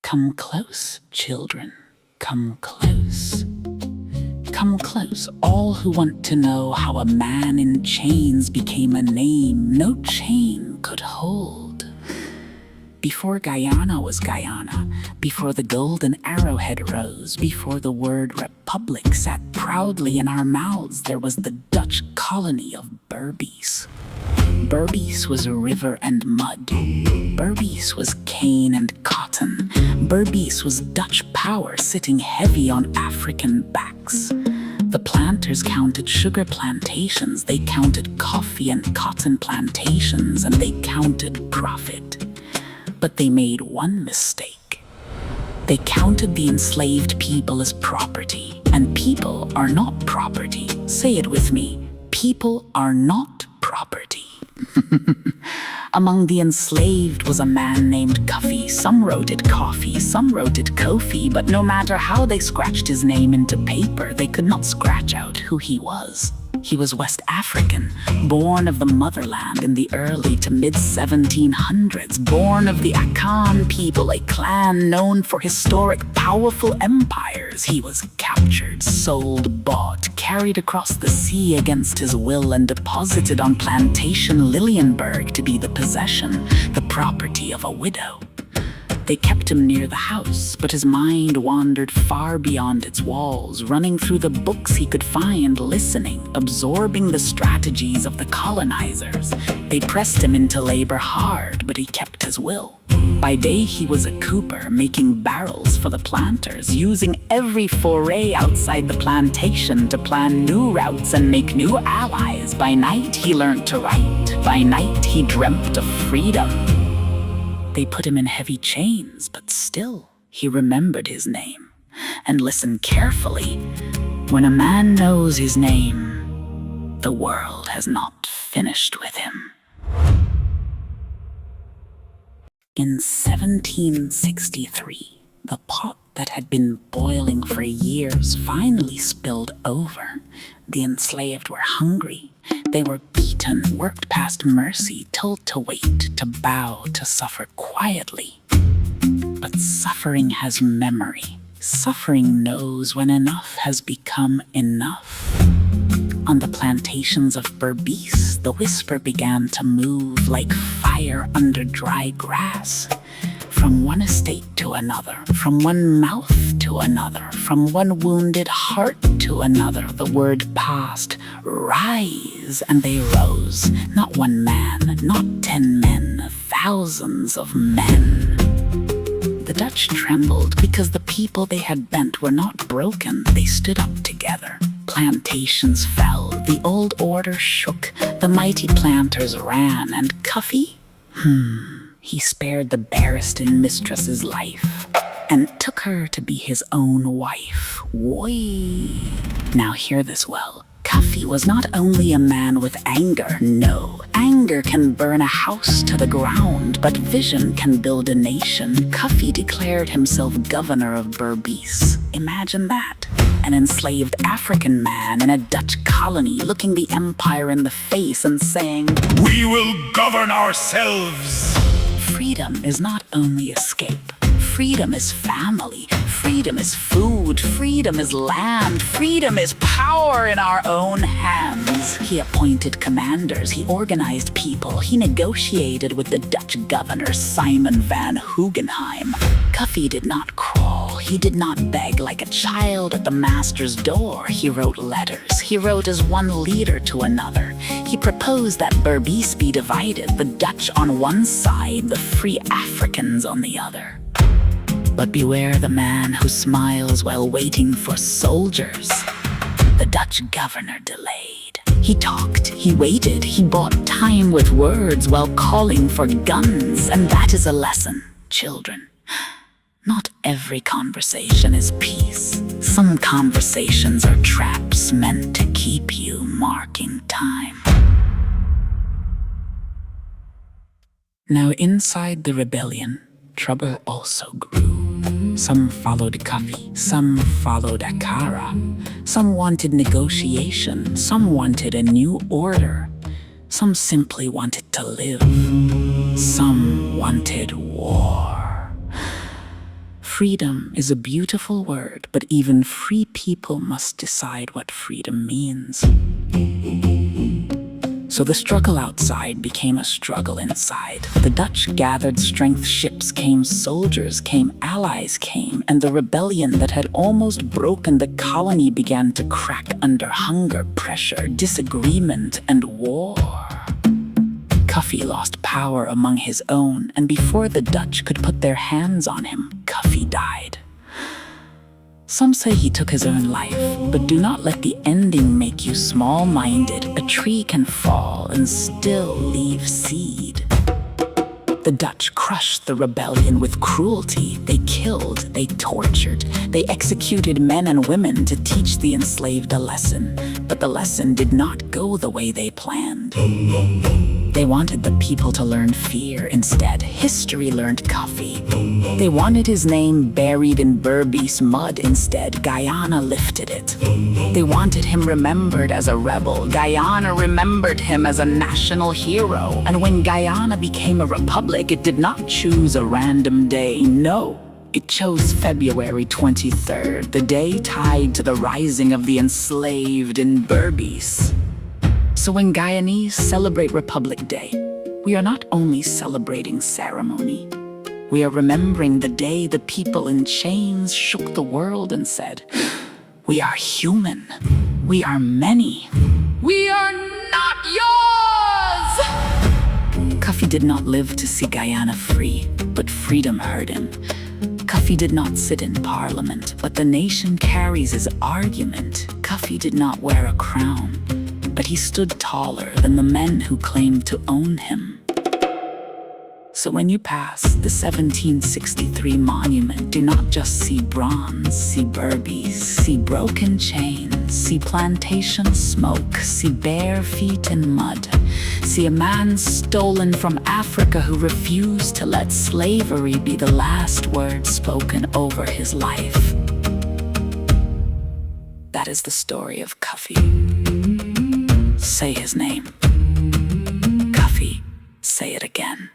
Come close, children, come close. Come close, all who want to know how a man in chains became a name no chain could hold. Before Guyana was Guyana, before the golden arrowhead rose, before the word republic sat proudly in our mouths, there was the Dutch colony of Berbice. Berbice was river and mud. Berbice was cane and cotton. Berbice was Dutch power sitting heavy on African backs. The planters counted sugar plantations, they counted coffee and cotton plantations, and they counted profit. But they made one mistake. They counted the enslaved people as property, and people are not property. Say it with me. People are not property. Among the enslaved was a man named Cuffy. Some wrote it Coffee, some wrote it Kofi, but no matter how they scratched his name into paper, they could not scratch out who he was. He was West African, born of the motherland in the early to mid-1700s, born of the Akan people, a clan known for historic, powerful empires. He was captured, sold, bought, carried across the sea against his will, and deposited on plantation Lilienberg to be the possession, the property of a widow. They kept him near the house, but his mind wandered far beyond its walls, running through the books he could find, listening, absorbing the strategies of the colonizers. They pressed him into labor hard, but he kept his will. By day he was a cooper, making barrels for the planters, using every foray outside the plantation to plan new routes and make new allies. By night he learned to write. By night he dreamt of freedom. They put him in heavy chains, but still, he remembered his name. And listen carefully. When a man knows his name, the world has not finished with him. In 1763, the pot that had been boiling for years finally spilled over. The enslaved were hungry. They were beaten, worked past mercy, told to wait, to bow, to suffer quietly. But suffering has memory. Suffering knows when enough has become enough. On the plantations of Berbice, the whisper began to move like fire under dry grass. From one estate to another, from one mouth to another, from one wounded heart to another, the word passed, rise, and they rose. Not one man, not 10 men, thousands of men. The Dutch trembled because the people they had bent were not broken. They stood up together. Plantations fell, the old order shook, the mighty planters ran, and Cuffy? He spared the Barristan mistress's life and took her to be his own wife. Woi! Now hear this well. Cuffy was not only a man with anger. No, anger can burn a house to the ground, but vision can build a nation. Cuffy declared himself governor of Berbice. Imagine that. An enslaved African man in a Dutch colony looking the empire in the face and saying, "We will govern ourselves." Freedom is not only escape. Freedom is family. Freedom is food. Freedom is land. Freedom is power in our own hands. He appointed commanders. He organized people. He negotiated with the Dutch governor, Simon van Hugenheim. Cuffy did not crawl. He did not beg like a child at the master's door. He wrote letters. He wrote as one leader to another. He proposed that Berbice be divided, the Dutch on one side, the free Africans on the other. But beware the man who smiles while waiting for soldiers. The Dutch governor delayed. He talked, he waited, he bought time with words while calling for guns. And that is a lesson, children. Not every conversation is peace. Some conversations are traps meant to keep you marking time. Now inside the rebellion, trouble also grew. Some followed Cuffy, some followed Akara. Some wanted negotiation, some wanted a new order. Some simply wanted to live. Some wanted war. Freedom is a beautiful word, but even free people must decide what freedom means. So the struggle outside became a struggle inside. The Dutch gathered strength, ships came, soldiers came, allies came, and the rebellion that had almost broken the colony began to crack under hunger, pressure, disagreement, and war. Cuffy lost power among his own, and before the Dutch could put their hands on him, Cuffy died. Some say he took his own life, but do not let the ending make you small-minded. A tree can fall and still leave seed. The Dutch crushed the rebellion with cruelty. They killed, they tortured, they executed men and women to teach the enslaved a lesson. But the lesson did not go the way they planned. They wanted the people to learn fear. Instead, history learned Cuffy. They wanted his name buried in Berbice mud. Instead, Guyana lifted it. They wanted him remembered as a rebel. Guyana remembered him as a national hero. And when Guyana became a republic, it did not choose a random day. No, it chose February 23rd, the day tied to the rising of the enslaved in Berbice. So when Guyanese celebrate Republic Day, we are not only celebrating ceremony, we are remembering the day the people in chains shook the world and said, "We are human. We are many. We are not yours!" Cuffy did not live to see Guyana free, but freedom hurt him. Cuffy did not sit in parliament, but the nation carries his argument. Cuffy did not wear a crown, but he stood taller than the men who claimed to own him. So when you pass the 1763 monument, do not just see bronze, see Berbice, see broken chains, see plantation smoke, see bare feet in mud, see a man stolen from Africa who refused to let slavery be the last word spoken over his life. That is the story of Cuffy. Say his name. Cuffy, say it again.